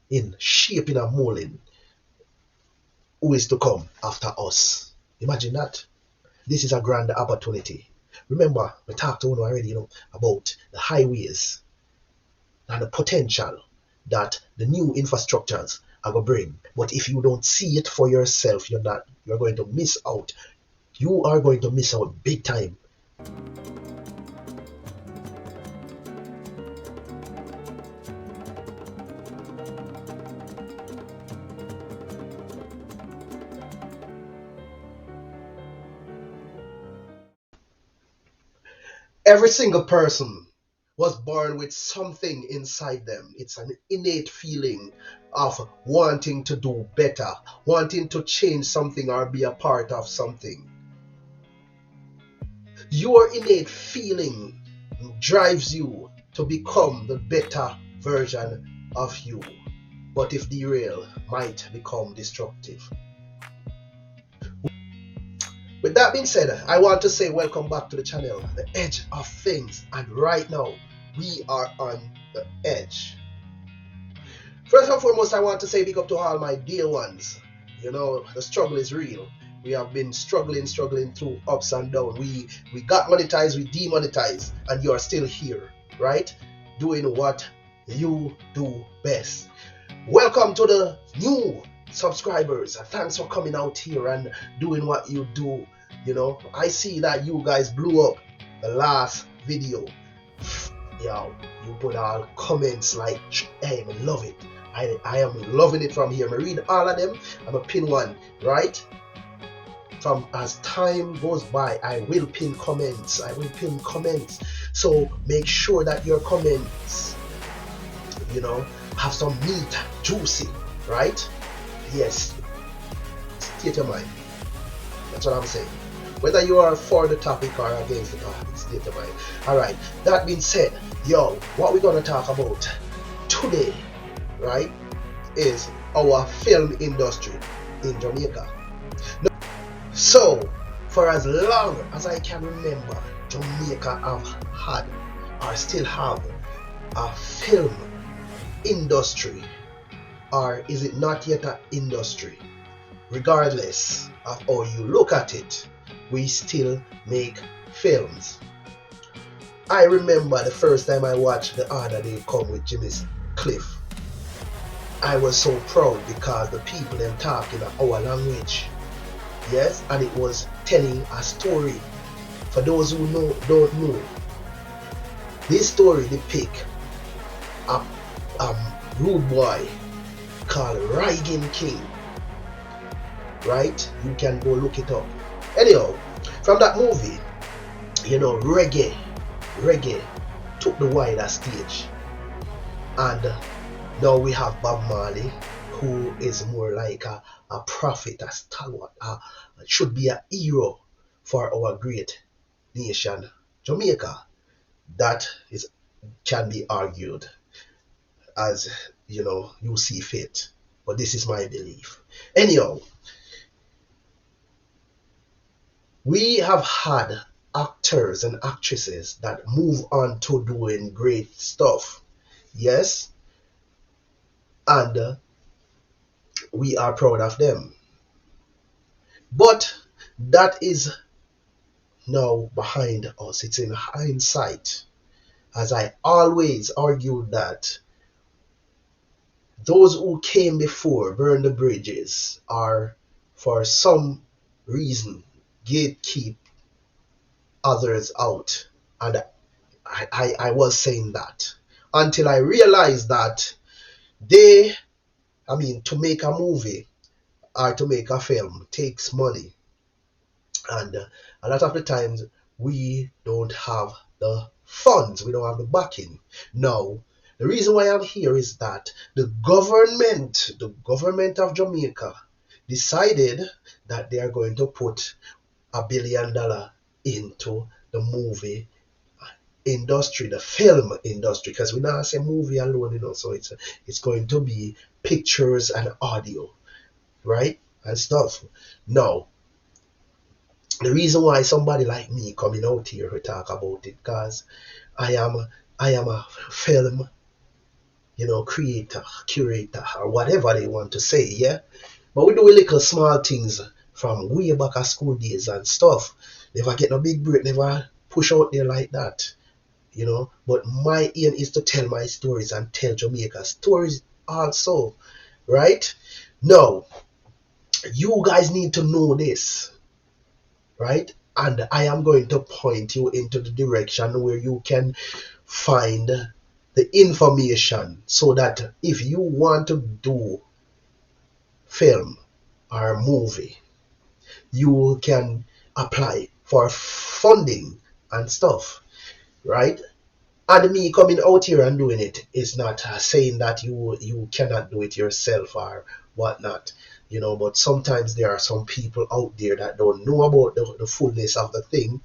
in shaping and molding who is to come after us. Imagine that. This is a grand opportunity. Remember, we talked to you already, about the highways and the potential that the new infrastructures are going to bring. But if you don't see it for yourself, you're going to miss out. You are going to miss out big time. Every single person was born with something inside them. It's an innate feeling of wanting to do better, wanting to change something or be a part of something. Your innate feeling drives you to become the better version of you. But if derailed, might become destructive. With that being said, I want to say welcome back to the channel, The Edge of Things. And right now, we are on the edge. First and foremost, I want to say big up to all my dear ones. The struggle is real. We have been struggling through ups and downs. We got monetized, we demonetized, and you are still here, right? Doing what you do best. Welcome to the new subscribers. Thanks for coming out here and doing what you do. I see that you guys blew up the last video. Yo, you put all comments like, hey, I love it. I am loving it from here. I read all of them. I'm a pin one, right? From as time goes by, I will pin comments. So make sure that your comments, have some meat, juicy, right? Yes, state your mind. That's what I'm saying. Whether you are for the topic or against the topic, state your mind. Alright, that being said, what we're gonna talk about today, right, is our film industry in Jamaica. So, for as long as I can remember, Jamaica have had or still have a film industry, or is it not yet an industry? Regardless of how you look at it, we still make films. I remember the first time I watched The Other Day Come with Jimmy Cliff. I was so proud because the people them talk in our language. Yes, and it was telling a story. For those who don't know, this story depicts a rude boy called Reagan King. Right? You can go look it up. Anyhow, from that movie, reggae took the wider stage. And now we have Bob Marley, who is more like a prophet, a stalwart, should be a hero for our great nation, Jamaica. That can be argued as you see fit, but this is my belief. Anyhow, we have had actors and actresses that move on to doing great stuff, yes, and we are proud of them. But that is now behind us. It's in hindsight, as I always argued that those who came before burned the bridges are, for some reason, gatekeep others out. And I was saying that until I realized that to make a movie or to make a film takes money, and a lot of the times we don't have the funds, we don't have the backing. Now, the reason why I'm here is that the government of Jamaica decided that they are going to put $1 billion into the movie industry, the film industry, because we not say movie alone, so it's going to be pictures and audio, right, and stuff. Now, the reason why somebody like me coming out here to talk about it, because I am a film creator, curator, or whatever they want to say, yeah. But we do a little small things from way back at school days and stuff. Never get no big break, never push out there like that, But my aim is to tell my stories and tell Jamaica stories also, right? Now, you guys need to know this, right? And I am going to point you into the direction where you can find the information so that if you want to do film or movie, you can apply for funding and stuff, right? And me coming out here and doing it is not saying that you cannot do it yourself or whatnot, But sometimes there are some people out there that don't know about the fullness of the thing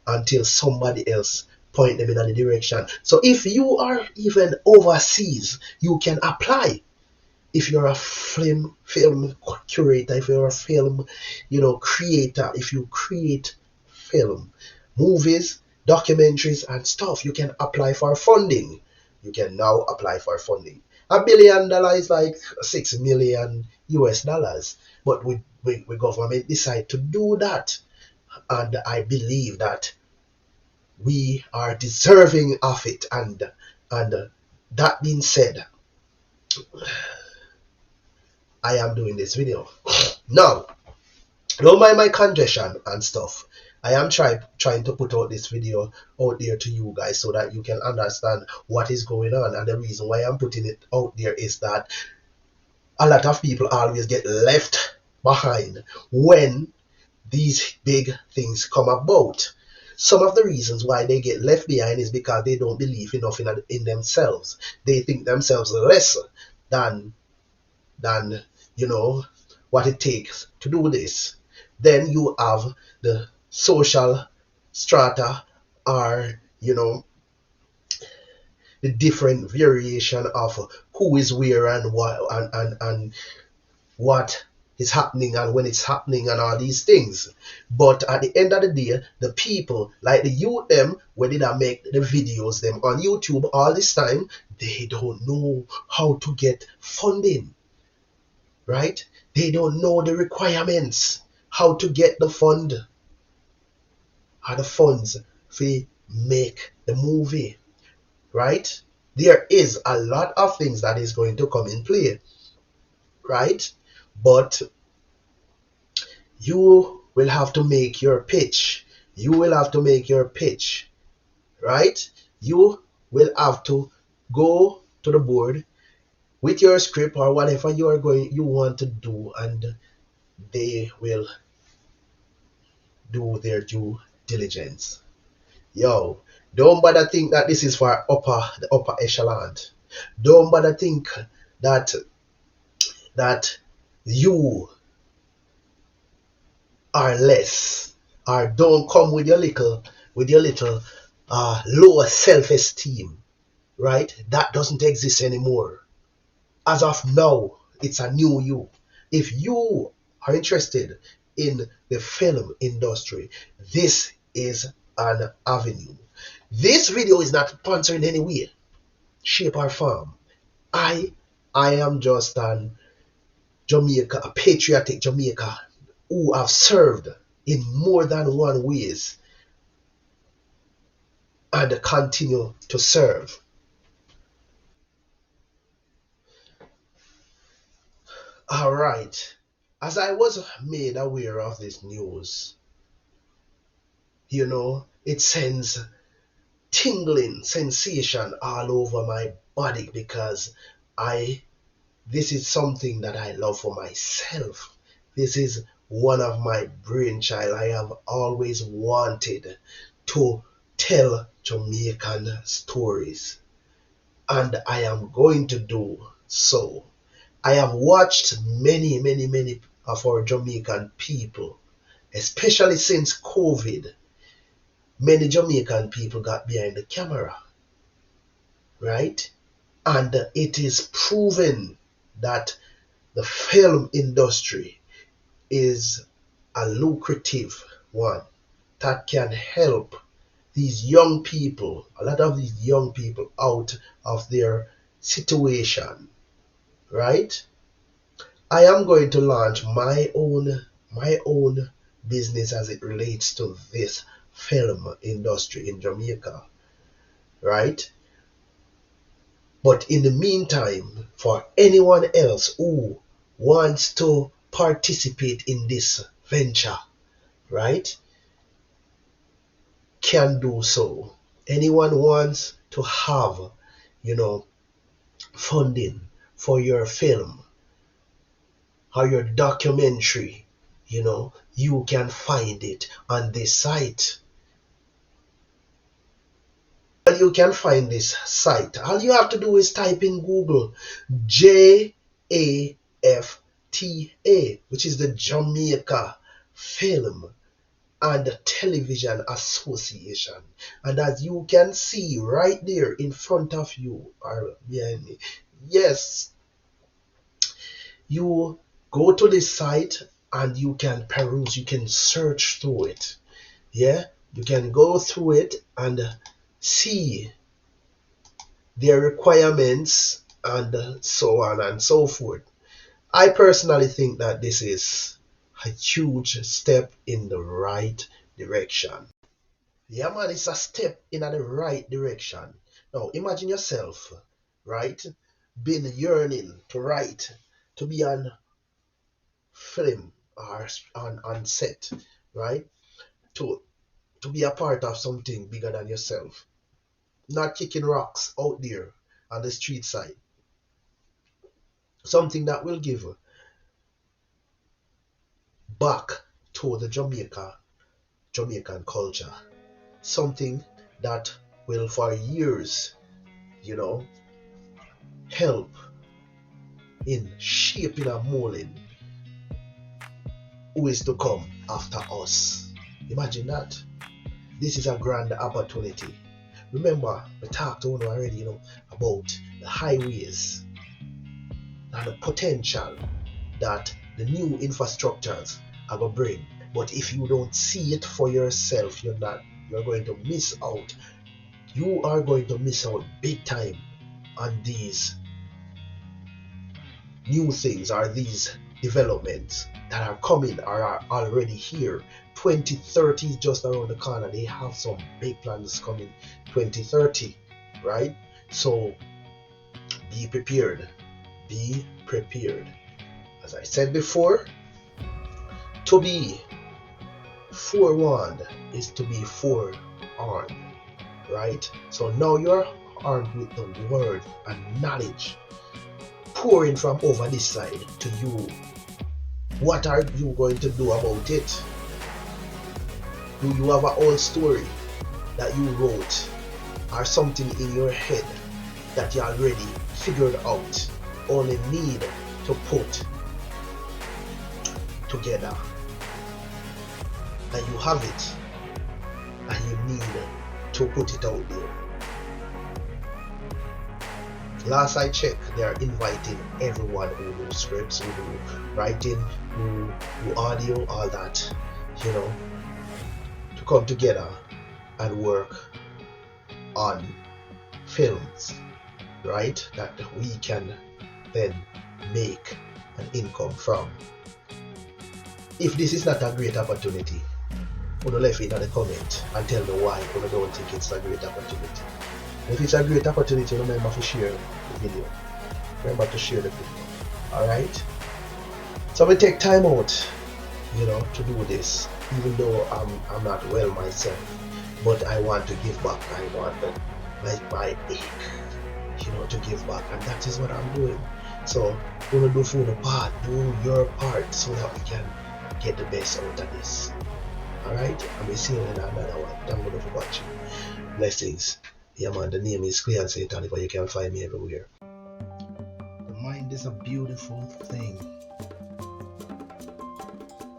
until somebody else point them in the direction. So if you are even overseas, you can apply. If you're a film curator, if you're a film, creator, if you create film, movies, documentaries and stuff, you can apply for funding. You can now apply for funding. $1 billion is like 6 million US dollars. But we government decide to do that. And I believe that we are deserving of it. And that being said, I am doing this video. Now, don't mind my congestion and stuff. I am trying to put out this video out there to you guys so that you can understand what is going on. And the reason why I'm putting it out there is that a lot of people always get left behind when these big things come about. Some of the reasons why they get left behind is because they don't believe enough in themselves. They think themselves less than what it takes to do this. Then you have the social strata, or the different variation of who is where and what is happening and when it's happening and all these things. But at the end of the day, the people like the youth them when they make the videos them on YouTube all this time, they don't know how to get funding. Right? They don't know the requirements, how to get the fund or the funds to make the movie. Right? There is a lot of things that is going to come in play. Right? But you will have to make your pitch. You will have to make your pitch. Right? You will have to go to the board with your script or whatever you want to do, and they will do their due diligence. Yo, don't bother think that this is for the upper echelon. Don't bother think that you are less, or don't come with your little lower self-esteem. Right? That doesn't exist anymore. As of now, it's a new you. If you are interested in the film industry, this is an avenue. This video is not sponsored in any way, shape or form. I am just a patriotic Jamaica who have served in more than one ways and continue to serve. Alright, as I was made aware of this news, it sends tingling sensation all over my body because this is something that I love for myself. This is one of my brainchild. I have always wanted to tell Jamaican stories, and I am going to do so. I have watched many of our Jamaican people, especially since COVID. Many Jamaican people got behind the camera, right? And it is proven that the film industry is a lucrative one that can help these young people, a lot of these young people, out of their situation, right? I am going to launch my own business as it relates to this film industry in Jamaica, right? But in the meantime, for anyone else who wants to participate in this venture, right, can do so. Anyone wants to have, you know, funding for your film or your documentary, you can find it on this site. Well, you can find this site. All you have to do is type in Google JAFTA, which is the Jamaica Film and Television Association. And as you can see right there in front of you or behind me, yes, you go to this site and you can peruse, you can search through it. Yeah, you can go through it and see their requirements and so on and so forth. I personally think that this is a huge step in the right direction. Yeah, man, it's a step in the right direction. Now, imagine yourself, right, being yearning to write, to be on film or on set, right, to be a part of something bigger than yourself, not kicking rocks out there on the street side, something that will give back to the Jamaican culture, something that will for years, help in shaping and molding who is to come after us. Imagine that. This is a grand opportunity. Remember, we talked to you already, about the highways and the potential that the new infrastructures are going to bring. But if you don't see it for yourself, you're going to miss out. You are going to miss out big time on these new things or these developments that are coming or are already here. 2030 is just around the corner. They have some big plans coming 2030, right? So be prepared. Be prepared. As I said before, to be forewarned is to be forearmed, right? So now you're armed with the word and knowledge pouring from over this side to you. What are you going to do about it? Do you have an old story that you wrote or something in your head that you already figured out, only need to put together? And you have it and you need to put it out there. Last I checked, they are inviting everyone who do scripts, who do writing, who do audio, all that, to come together and work on films, right? That we can then make an income from. If this is not a great opportunity, put a left in the comment and tell me why you don't think it's a great opportunity. If it's a great opportunity, remember to share the video. Remember to share the video. Alright? So we take time out, to do this. Even though I'm not well myself. But I want to give back. I want my ache, to give back. And that is what I'm doing. So we're gonna do for the part, do your part so that we can get the best out of this. Alright? And we'll see you in another one. Thank you for watching. Blessings. Yeah man, the name is Clear and Satan, but you can find me everywhere. The mind is a beautiful thing.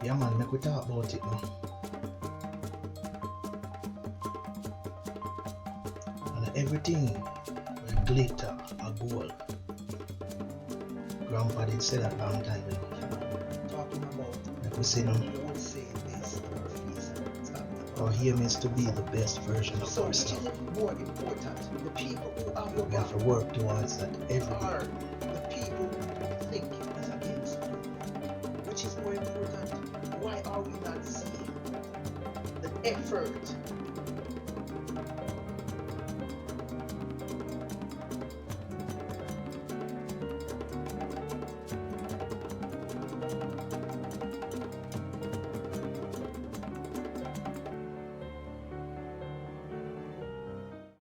Yeah man, make we talk about it now. And everything with glitter or gold. Grandpa did say that long time ago. Talking about, like we say now. Our aim is to be the best version of So which ourselves. is more important? The people who have your We have to back work towards that every day. are the people who think as against you? Which is more important? Why are we not seeing the effort